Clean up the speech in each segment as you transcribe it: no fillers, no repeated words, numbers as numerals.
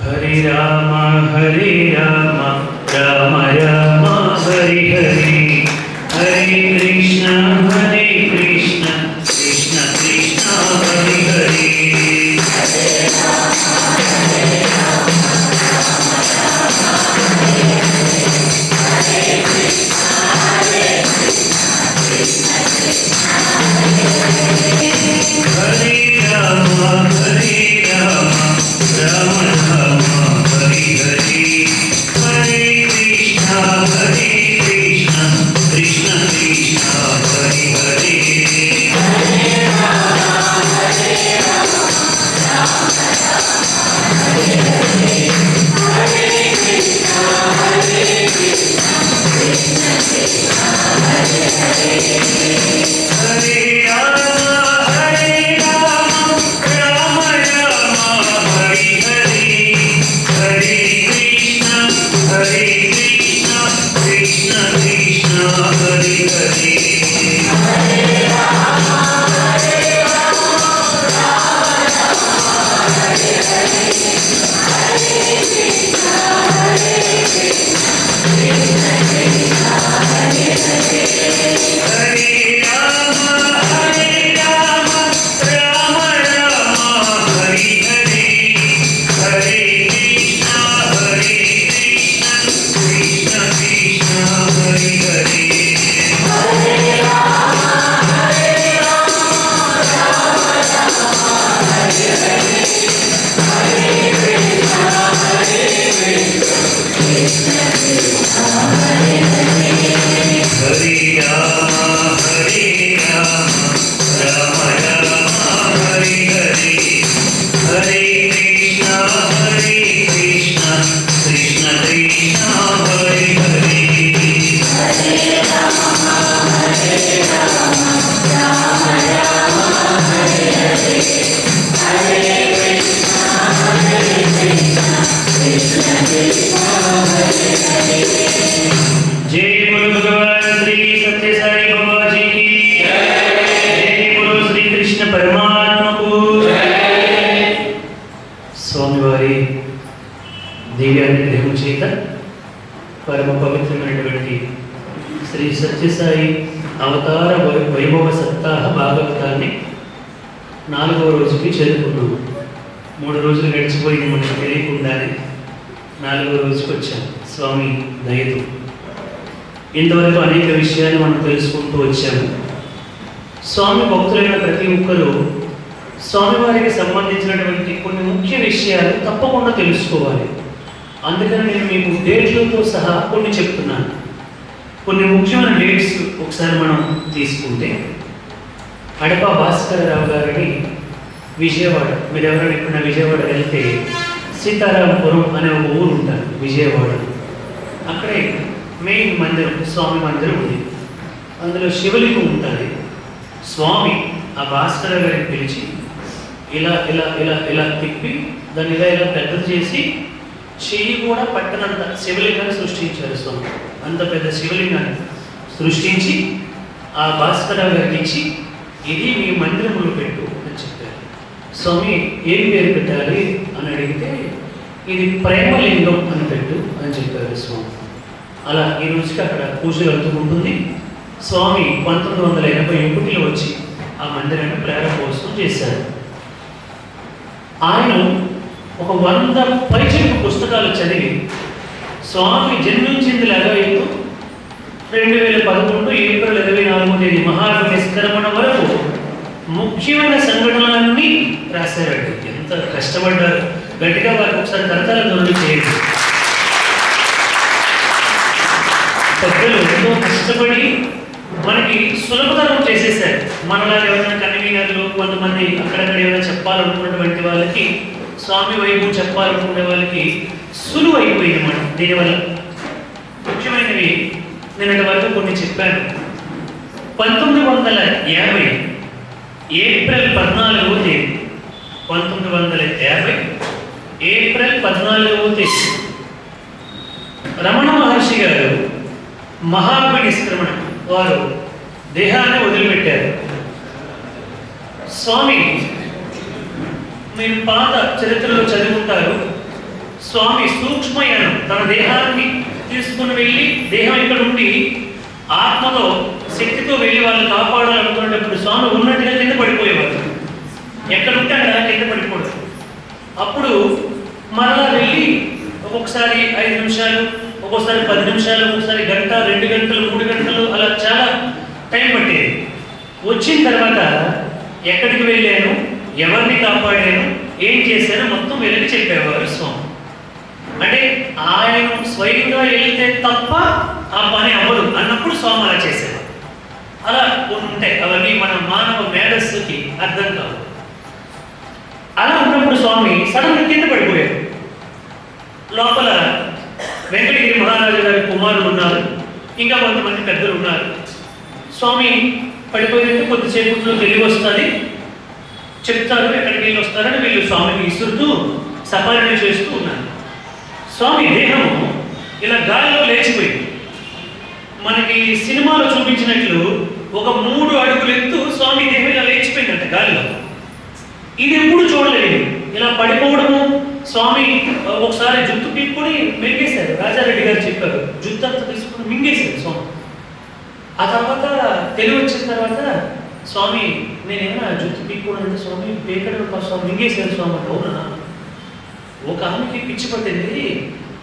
హరి రామ రామ రామ హరి హరి, హరే కృష్ణ కృష్ణ కృష్ణ హరి హరి. హరి రామ రామ రామ హరి హరి, హరే కృష్ణ కృష్ణ కృష్ణ హరి హరి. హరే రామ రామ రామ హరి హరి, హరే కృష్ణ కృష్ణ కృష్ణ హరి హరి. హరే రామ రామ రామ హరి హరి, హరే కృష్ణ కృష్ణ కృష్ణ హరి హరి. హరి రామ రామ రామ హరి హరి, హరే కృష్ణ కృష్ణ కృష్ణ హరి హరి. जय बोलो भगवान श्री सत्य साई बाबा जी की जय, बोलो श्री कृष्ण परमात्मा को जय. స్వామివారి దివ్యానుగ్రహం చేత పరమ పవిత్రమైనటువంటి శ్రీ సత్యసాయి అవతార వైభవ సప్తాహ భాగవతాన్ని 4వ రోజుకి చేరుకున్నాము. 3 రోజులు గడిచిపోయింది, మనకు తెలియకుండానే 4వ రోజుకి వచ్చాం స్వామి దయతో. ఇంతవరకు అనేక విషయాలు మనం తెలుసుకుంటూ వచ్చాము. స్వామి భక్తులైన ప్రతి ఒక్కరూ స్వామివారికి సంబంధించినటువంటి కొన్ని ముఖ్య విషయాలు తప్పకుండా తెలుసుకోవాలి. అందుకని నేను మీకు డేట్లతో సహా కొన్ని చెప్తున్నాను. కొన్ని ముఖ్యమైన డేట్స్ ఒకసారి మనం తీసుకుంటే, అడప భాస్కరరావు గారిని విజయవాడ, మీరు ఎవరైనా ఎప్పుడైనా విజయవాడ వెళ్తే సీతారాంపురం అనే ఒక ఊరు ఉంటారు విజయవాడలో. అక్కడే మెయిన్ మందిరం, స్వామి మందిరం ఉంది. అందులో శివలింగం ఉంటుంది. స్వామి ఆ భాస్కర గారిని పిలిచి ఇలా ఇలా ఇలా ఇలా తిప్పి దాన్ని ఇలా ఇలా పెద్దది చేసి చెయ్యి కూడా పట్టనంత శివలింగాన్ని సృష్టించారు స్వామి. అంత పెద్ద శివలింగాన్ని సృష్టించి ఆ భాస్కర గారికి ఇచ్చి, ఇది మీ మందిరంలో పెట్టు అని చెప్పారు. స్వామి ఏం పేరు పెట్టాలి అని అడిగితే, ఇది ప్రేమలింగం అని పెట్టు అని చెప్పారు స్వామి. అలా ఈ రోజుకి అక్కడ పూజలు అందుకుంటుంది. స్వామి 1981లో వచ్చి ఆ మందిరాన్ని ప్రారంభోత్సవం చేశారు. ఆయన ఒక 100 పైచిలకు పుస్తకాలు చదివి స్వామి జన్మించిందిలాగా 2011 ఏప్రిల్ 24వ తేదీ మహాత్మ నిష్క్రమణ వరకు ముఖ్యమైన సంఘటనలన్నీ రాశారండి. ఎంత కష్టపడ్డారు. గట్టిగా వారికి ఒకసారి కర్తల ధ్వని చేయండి. పెద్దలు ఎంతో కష్టపడి మనకి సులభతరం చేసేసారు. మనలా ఎవరైనా కన్వీనర్లు కొంతమంది అక్కడక్కడ ఏమైనా చెప్పాలనుకున్నటువంటి వాళ్ళకి, స్వామి వైపు చెప్పాలనుకునే వాళ్ళకి సులువు అయిపోయింది అన్నమాట. దీనివల్ల ముఖ్యమైనవి నిన్నటి వరకు కొన్ని చెప్పాను. 1950 ఏప్రిల్ 14వ తేదీ 1950 ఏప్రిల్ 14వ తేదీ రమణ మహర్షి గారు మహాత్మ నిష్క్రమణ వారు దేహాన్ని వదిలిపెట్టారు. స్వామి మీరు పాత చరిత్రలో చదువుకుంటారు. స్వామి సూక్ష్మయానం తన దేహాన్ని తీసుకుని వెళ్ళి దేహం ఇక్కడ ఉండి ఆత్మతో శక్తితో వెళ్ళి వాళ్ళని కాపాడాలనుకునేటప్పుడు స్వామి ఉన్నట్టుగా కింద పడిపోయేవారు. ఎక్కడుంటే అక్కడ కింద పడిపోవడం. అప్పుడు మరలా వెళ్ళి ఒక్కొక్కసారి 5 నిమిషాలు, ఒక్కొక్కసారి 10 నిమిషాలు, ఒక్కొక్కసారి గంట, 2 గంటలు, 3 గంటలు అలా చాలా టైం పట్టేది. వచ్చిన తర్వాత ఎక్కడికి వెళ్ళాను, ఎవరిని కాపాడాను, ఏం చేశాను మొత్తం వెలికి చెప్పేవారు స్వామి. అంటే ఆయన స్వయంగా వెళ్తే తప్ప ఆ పని అవ్వదు అన్నప్పుడు స్వామి అలా చేసేవారు. అలా ఉంటాయి, అవన్నీ మన మానవ మేధస్సుకి అర్థం కాదు. అలా ఉన్నప్పుడు స్వామి సడన్గా కింద పడిపోయారు. లోపల వెంకటగిరి మహారాజు గారి కుమారులు ఉన్నారు, ఇంకా కొంతమంది పెద్దలు ఉన్నారు. స్వామి పడిపోయినట్టు కొద్దిసేపట్లో తెలివి వస్తుంది, చెప్తారు ఎక్కడికి వెళ్ళి వస్తారని వీళ్ళు స్వామిని విసురుతూ సపారణ చేస్తూ ఉన్నారు. స్వామి దేహము ఇలా గాలిలో లేచిపోయింది. మనకి సినిమాలో చూపించినట్లు ఒక 3 అడుగులు ఎత్తు స్వామి దేహం ఇలా లేచిపోయిందంట గాలిలో. ఇది ఎప్పుడు చూడలేదు. ఇలా పడిపోవడము, స్వామి ఒకసారి జుట్టు పీక్కుని మింగేశారు. రాజారెడ్డి గారు చెప్పారు, జుట్టు అంతా తీసుకుని మింగేశారు స్వామి. ఆ తర్వాత తెలివి వచ్చిన తర్వాత స్వామి నేనేమైనా జుట్టు పీక్కున్నానంటే స్వామి పీకడం స్వామి మింగేశారు స్వామి. అవునా? ఒక ఆమెకి పిచ్చి పట్టింది,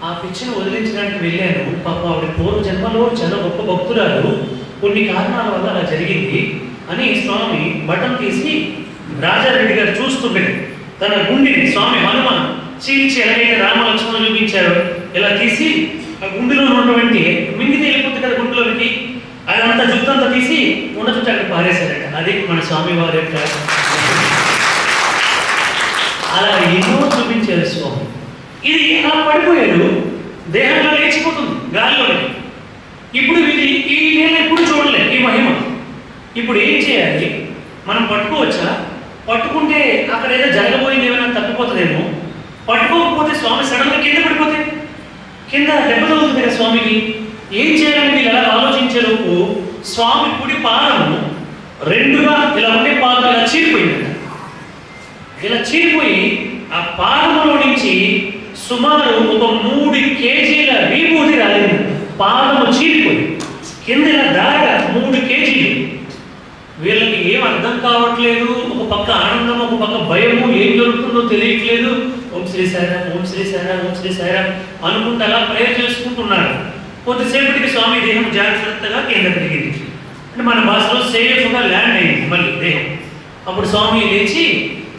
ఆ పిచ్చిని వదిలించడానికి వెళ్ళాను. పాప ఆవిడ పూర్వ జన్మలో చాలా గొప్ప భక్తురాలు, కొన్ని కారణాల వల్ల అలా జరిగింది అని స్వామి బటన్ తీసి రాజారెడ్డి గారు చూస్తుంటే తన గుండెని స్వామి హనుమాన్ చీల్చి ఎలాగైతే రామ లక్ష్మణులు చూపించారో ఇలా తీసి ఆ గుండెలో ఉన్నటువంటి మింగితే వెళ్ళిపోతుంది కదా గుండెలోకి, అదంతా జుత్తంతా తీసి ఉన్న చుట్టూ అక్కడ పారేశారట. అది మన స్వామి వారి యొక్క అలా ఎన్నో చూపించారు స్వామి. ఇది అలా పడిపోయాడు, దేహంలో లేచిపోతుంది గాలిలోకి. ఇప్పుడు ఇది ఈ నేను ఎప్పుడు చూడలే ఈ మహిమ. ఇప్పుడు ఏం చేయాలి? మనం పట్టుకోవచ్చా? పట్టుకుంటే అక్కడ ఏదో జరగబోయింది, ఏమైనా తప్పిపోతుందేమో. పట్టుకోకపోతే స్వామి సడన్గా కింద పడిపోతే కింద దెబ్బ తగులుతుంది కదా స్వామికి. ఏం చేయాలని వీళ్ళు ఎలా ఆలోచించేలోపు స్వామి కుడి పాదము 2గా ఇలా ఉండే పాదం ఇలా చీరిపోయిందంట. ఇలా చీరిపోయి ఆ పాదములో నుంచి సుమారు ఒక 3 కేజీల విభూతి రాలింది. పాదము చీరిపోయి కింద ఇలా దారగా 3 కేజీలు. వీళ్ళకి ఏం అర్థం కావట్లేదు. ఒక పక్క ఆనందం, ఒక పక్క భయము, ఏం జరుగుతుందో తెలియట్లేదు. ఓం శ్రీ సాయిరాం, ఓం శ్రీ సాయిరాం, ఓం శ్రీ సాయిరాం అనుకుంటూ అలా ప్రేయర్ చేసుకుంటున్నారు. కొద్దిసేపటికి స్వామి దేహం జాగ్రత్తగా కింద తిరిగింది. అంటే మన భాషలో సేఫ్గా ల్యాండ్ అయింది మళ్ళీ దేహం. అప్పుడు స్వామి లేచి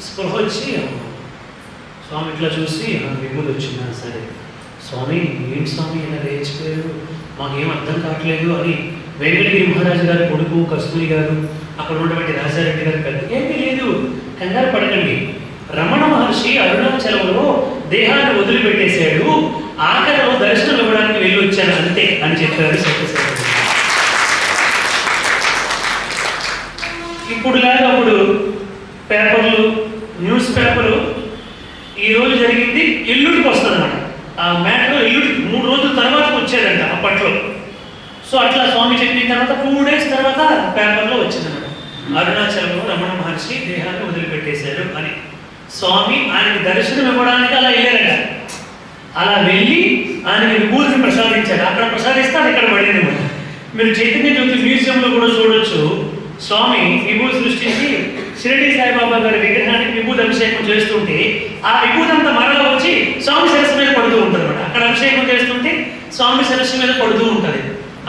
స్పృహ వచ్చి స్వామి ఇట్లా చూసి విభూతి వచ్చిందా? సరే స్వామి ఏంటి స్వామి ఇలా లేచిపోయారు, మాకేం అర్థం కావట్లేదు అని వెంకటగిరి మహారాజు గారి కొడుకు కస్తూరి గారు, అక్కడ ఉన్నటువంటి రాజారెడ్డి గారు పెద్ద ఏమీ లేదు, కంగారు పడకండి. రమణ మహర్షి అరుణాచలంలో దేహాన్ని వదిలిపెట్టేశాడు, ఆఖరిలో దర్శనం ఇవ్వడానికి వెళ్ళి వచ్చాను అంతే అని చెప్పారు సత్యసాయి. ఇప్పుడులాగా అప్పుడు పేపర్లు, న్యూస్ పేపరు ఈరోజు జరిగింది ఎల్లుడికి వస్తుంది అన్నమాట. ఆ మ్యాటర్ ఎల్లుడికి 3 రోజుల తర్వాత వచ్చేదంట అప్పట్లో. సో అట్లా స్వామి చెప్పిన తర్వాత 2 డేస్ తర్వాత పేపర్లో వచ్చిందన్నమాట, అరుణాచలంలో రమణ మహర్షి దేహాన్ని వదిలిపెట్టేశారు అని. స్వామి ఆయనకి దర్శనం ఇవ్వడానికి అలా వెళ్ళారట. అలా వెళ్ళి ఆయనకి విభూతిని ప్రసాదించారు. అక్కడ ప్రసాదిస్తే అది ఇక్కడ పడింది అనమాట. మీరు చైతన్య జ్యోతి మ్యూజియంలో కూడా చూడొచ్చు. స్వామి విభూతి సృష్టించి షిరిడి సాయిబాబా గారి విగ్రహానికి విభూతి అభిషేకం చేస్తుంటే ఆ విభూతి అంతా మరలా వచ్చి స్వామి శిరస్సు మీద పడుతూ ఉంటుంది అనమాట. అక్కడ అభిషేకం చేస్తుంటే స్వామి శిరస్సు మీద పడుతూ ఉంటుంది.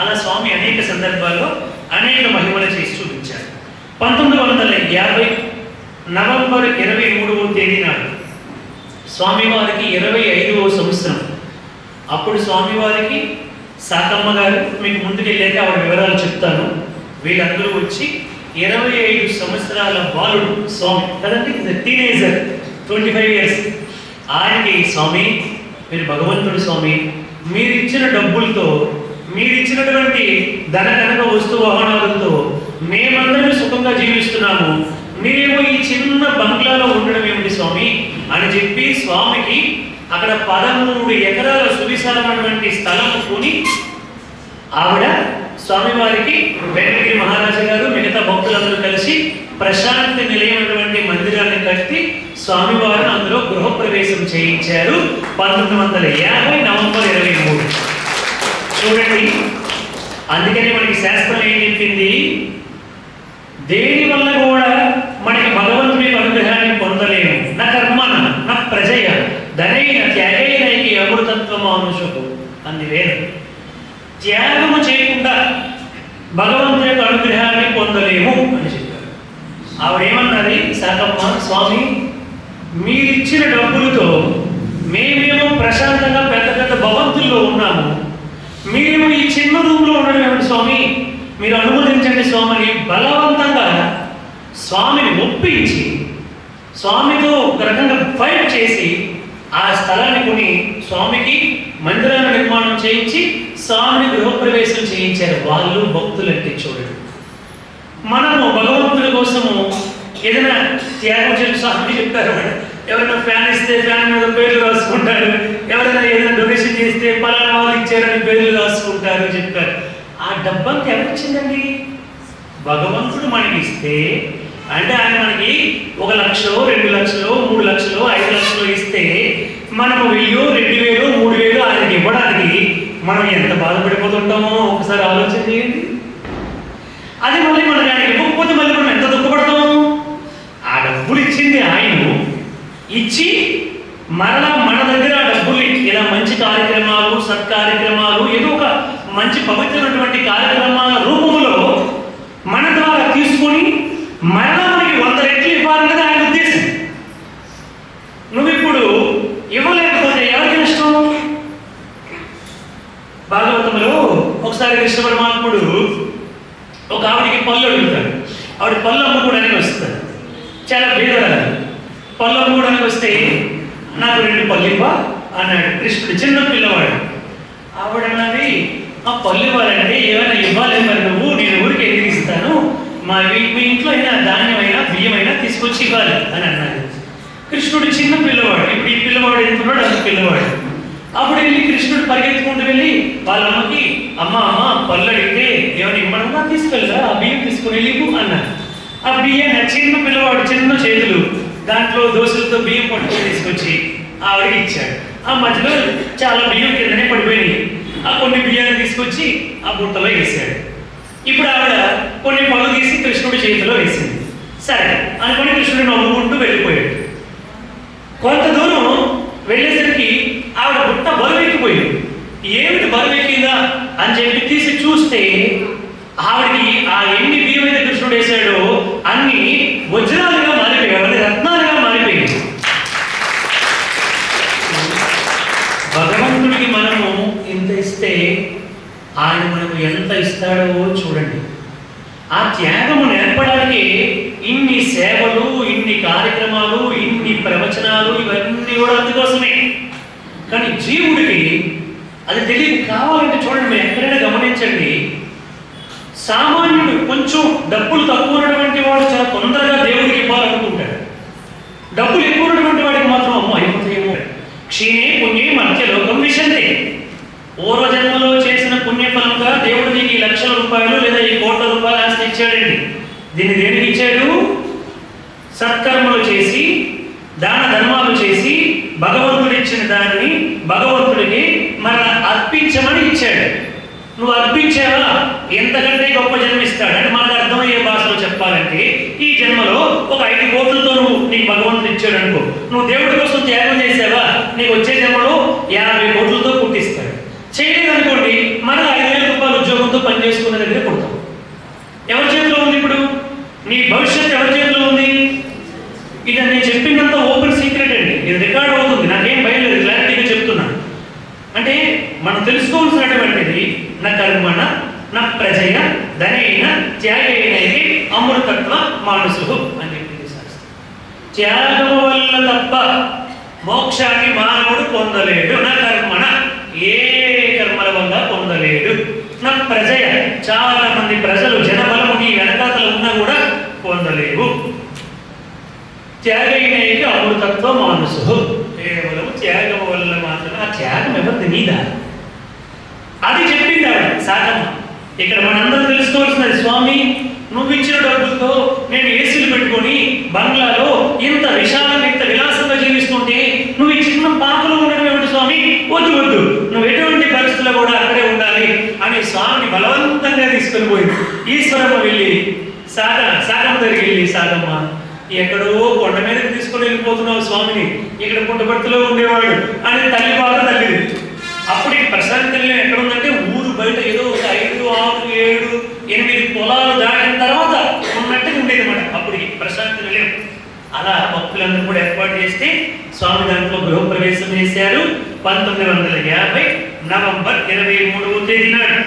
అలా స్వామి అనేక సందర్భాల్లో అనేక మహిమలు చేసి చూపించారు. 1950 నవంబర్ 23వ తేదీ నాడు స్వామివారికి 25వ సంవత్సరం. అప్పుడు స్వామివారికి సాకమ్మ గారు, మీకు ముందుకు వెళ్ళాక ఆవిడ వివరాలు చెప్తాను, వీళ్ళందరూ వచ్చి 25 సంవత్సరాల బాలుడు స్వామి కదండి, టీనేజర్ 25 ఇయర్స్. ఆయనకి స్వామి మీరు భగవంతుడు స్వామి, మీరు ఇచ్చిన డబ్బులతో, మీరు ఇచ్చినటువంటి ధన కనక వస్తు వాహనాలతో మేమందరం సుఖంగా జీవిస్తున్నాము, మీరేమో ఈ చిన్న బంగ్లాలో ఉండడం ఏమిటి స్వామి అని చెప్పి స్వామికి అక్కడ 13 ఎకరాల సువిశాలమైనటువంటి స్థలం కొని ఆవిడ స్వామివారికి వెంకటగిరి మహారాజు గారు మిగతా భక్తులందరూ కలిసి ప్రశాంతి నిలయమైనటువంటి మందిరాన్ని కట్టి స్వామివారిని అందులో గృహప్రవేశం చేయించారు 1950 నవంబర్ 23. చూడండి, అందుకని మనకి శాస్త్రం ఏం చెప్పింది, దేని వల్ల కూడా మనకి భగవంతుడి అనుగ్రహాన్ని పొందలేము. నా కర్మన నా ప్రజయ ధనైన త్యాగైనకి అమృతత్వమానుషకు అంది వేరు. త్యాగము చేయకుండా భగవంతుడి యొక్క అనుగ్రహాన్ని పొందలేము అని చెప్పారు. ఆవిడేమన్నది, శాకమ్మ, స్వామి మీరిచ్చిన డబ్బులతో మేమేమో ప్రశాంతంగా పెద్ద పెద్ద భవంతుల్లో ఉన్నాము, మీరేమో ఈ చిన్న రూమ్లో ఉండడం ఏమిటి స్వామి, మీరు అనుమతించండి స్వామిని బలవంతంగా స్వామిని ఒప్పించి స్వామితో ఒక రకంగా ఫైట్ చేసి ఆ స్థలాన్ని కొని స్వామికి మందిరాన్ని నిర్మాణం చేయించి స్వామిని గృహప్రవేశం చేయించారు. వాళ్ళు భక్తులంటే చూడండి. మనము భగవంతుడి కోసము ఏదైనా త్యాగం చేసి స్వామి చెప్తారు, ఎవరైనా ఫ్యాన్ ఇస్తే ఫ్యాన్ మీద పేర్లు రాసుకుంటారు, ఎవరైనా ఏదైనా డొనేషన్ చేస్తే పలానా వాళ్ళు ఇచ్చారని పేర్లు రాసుకుంటారు చెప్తారు. ఆ డబ్బంతా ఎవరిచ్చిందండి? భగవంతుడు మనకి ఇస్తే, అంటే ఆయన మనకి 1 లక్ష 2 లక్షలు 3 లక్షలు 5 లక్షలు ఇస్తే మనము 1000 2000 3000 ఆయనకి ఇవ్వడానికి మనం ఎంత బాధపడిపోతుంటామో ఒకసారి ఆలోచన చేయండి. అది మళ్ళీ మనకి ఆయన ఇవ్వకపోతే మళ్ళీ మనం ఎంత దుఃఖపడతాము. ఆ డబ్బులు ఇచ్చింది ఆయన ఇచ్చి మరలా మన దగ్గర ఆ డబ్బులు ఇలా మంచి కార్యక్రమాలు సత్కార్యక్రమాలు ఏదో ఒక మంచి పవిత్రమైనటువంటి కార్యక్రమాల రూపంలో మన ద్వారా తీసుకొని మరలా మనకి 100 రెట్లు ఇవ్వాలన్నది ఆయన ఉద్దేశం. నువ్వు ఇప్పుడు ఇవ్వలేకపోతే ఎవరికి నష్టం? భాగవతంలో ఒకసారి కృష్ణ పరమాత్ముడు ఒక ఆవిడికి పళ్ళు అడుగుతాడు. ఆవిడ పళ్ళు అమ్ముకోవడానికి వస్తాడు. చాలా బీదరాలు. పళ్ళు అమ్ముకోవడానికి వస్తే నాకు 2 పళ్ళు ఇవ్వ అన్నాడు కృష్ణుడు, చిన్న పిల్లవాడు. ఆవిడన్నది, ఆ పళ్ళు ఇవ్వాలంటే ఏమైనా ఇవ్వాలి మరి నువ్వు, నేను ఊరికి ఎందుకు ఇస్తాను, మీ ఇంట్లో అయినా ధాన్యమైనా బియ్యమైనా తీసుకొచ్చి ఇవ్వాలి అని అన్నాడు. కృష్ణుడు చిన్న పిల్లవాడు. ఇప్పుడు ఈ పిల్లవాడు ఎంతున్నాడు, అంత పిల్లవాడు. అప్పుడు వెళ్ళి కృష్ణుడు పరిగెత్తుకుంటూ వెళ్ళి వాళ్ళ అమ్మకి, అమ్మ పళ్ళు అడిగితే ఏమైనా ఇవ్వడమ్మా, తీసుకెళ్ళరా ఆ బియ్యం తీసుకుని వెళ్ళిపు అన్నాడు. ఆ బియ్యాన్ని చిన్న పిల్లవాడు, చిన్న చేతులు, దాంట్లో దోశలతో బియ్యం పట్టుకొని తీసుకొచ్చి ఆవిడకి ఇచ్చాడు. ఆ మధ్యలో చాలా బియ్యం కిందనే పడిపోయినాయి. ఆ కొన్ని బియ్యాన్ని తీసుకొచ్చి ఆ బుట్టలో వేసాడు. ఇప్పుడు ఆవిడ కొన్ని పళ్ళు తీసి కృష్ణుడి చేతిలో వేసింది. సరే అనుకుని కృష్ణుడు నవ్వుకుంటూ వెళ్ళిపోయాడు. కొంత దూరం వెళ్ళేసరికి ఆవిడ బుట్ట బరువెక్కిపోయింది. ఏమిటి బరువెక్కిందా అని చెప్పి తీసి చూస్తే ఆవిడకి ఆ ఎన్ని బియ్యం అయితే కృష్ణుడు వేశాడో అన్ని వజ్రాలుగా మారిపోయాయి, అన్ని రత్నాలుగా మారిపోయింది. భగవంతుడికి మనము ఇంత ఇస్తే ఆయన మనకు ఎంత ఇస్తాడో చూడండి. ఆ త్యాగము నేర్పడానికి ఇన్ని సేవలు, ఇన్ని కార్యక్రమాలు, ఇన్ని ప్రవచనాలు, ఇవన్నీ కూడా అందుకోసమే. కానీ జీవుడికి అది తెలియదు. కావాలంటే చూడండి, మీరు ఎక్కడైనా గమనించండి, సామాన్యుడు కొంచెం డబ్బులు తక్కువ ఉన్నటువంటి వాడు చాలా తొందరగా దేవుడికి ఇవ్వాలనుకుంటాడు. డబ్బులు ఎక్కువ ఉన్నటువంటి వాడికి మాత్రం అమ్మో అయిపోతాయేమో. క్షీణే పుణ్యే మధ్యలోకం విశంతే. పూర్వజన్మలో చేసిన పుణ్యఫలంగా దేవుడు నీకు 1 లక్షల రూపాయలు లేదా 1 కోట్ల రూపాయలు ఆస్తి ఇచ్చాడండి. దీన్ని దేనికి ఇచ్చాడు? సత్కర్మలు చేసి దాన ధర్మాలు చేసి భగవంతుడు ఇచ్చిన దానిని భగవంతుడికి మన అర్పించమని ఇచ్చాడు. నువ్వు అర్పించావా, ఎంతకంటే గొప్ప జన్మ ఇస్తాడు. అంటే మనకు అర్థమయ్యే భాషలో చెప్పాలంటే ఈ జన్మలో ఒక 5 కోట్లతో నీకు భగవంతుడు ఇచ్చాడు అనుకో, నువ్వు దేవుడి కోసం త్యాగం చేసావా, నీకు వచ్చే జన్మలో 50 కోట్లతో పుట్టిస్తాడు. చేయలేదనుకోండి, మనం 5,000 రూపాయల ఉద్యోగంతో పనిచేసుకునే దగ్గర పుడతాం. ఎవరి చేతిలో ఉంది ఇప్పుడు? నీ భవిష్యత్తు ఎవరి చేతిలో ఉంది? ఇది నేను చెప్పినంత ఓపెన్ సీక్రెట్ అండి, ఇది రికార్డ్ అవుతుంది, నాకేం భయం లేదు, క్లారిటీగా చెప్తున్నాను. అంటే మనం తెలుసుకోవాల్సినటువంటిది నా కర్మణ నా ప్రజయ ధనైన త్యాగైనైతే అమృతత్వ మానసు అని చెప్పింది శాస్త్రం. త్యాగము వల్ల తప్ప మోక్షాన్ని మానవుడు పొందలేడు. నా కర్మణ ఏ కర్మల వల్ల పొందలేడు. నా ప్రజయ చాలా మంది ప్రజలు జనబలము నీ వెనకాతలు ఉన్నా కూడా పొందలేవు. త్యాగైనైతే అమృతత్వ మానసు, కేవలం త్యాగము వల్ల మాత్రమే. ఆ త్యాగం ఎవరిది? నీదా? అది చెప్పింది ఆవిడ శాకమ్మ. ఇక్కడ మనందరం తెలుసుకోవాల్సినది, స్వామి నువ్వు ఇచ్చిన డబ్బులతో నేను ఏసీలు పెట్టుకొని బంగ్లాలో ఇంత విశాలంగా ఇంత విలాసంగా జీవిస్తుంటే నువ్వు ఈ చిన్న పాపలో ఉండడం ఏమిటి స్వామి? వద్దు వద్దు, నువ్వు ఎటువంటి పరిస్థితుల్లో కూడా అక్కడే ఉండాలి అని స్వామిని బలవంతంగా తీసుకొని పోయింది. ఈశ్వరమ్మ వెళ్ళి సాగమ్మ దగ్గరికి వెళ్ళి, సాగమ్మ ఎక్కడో కొండ మీదకి తీసుకొని వెళ్ళిపోతున్నావు స్వామిని, ఇక్కడ పుట్టపర్తిలో ఉండేవాడు అని తల్లి బాధ తల్లిది. అప్పటికి ప్రశాంతి నిలయం ఎక్కడ ఉందంటే ఊరు బయట ఏదో ఒక 5, 6, 7, 8 పొలాలు దాటిన తర్వాత ఉన్నట్టుగా ఉండేది అన్నమాట అప్పటికి ప్రశాంతి నిలయం. అలా భక్తులందరూ కూడా ఏర్పాటు చేస్తే స్వామి దాంట్లో గృహప్రవేశం చేశారు. 1950 నవంబర్ 23వ తేదీ నాడు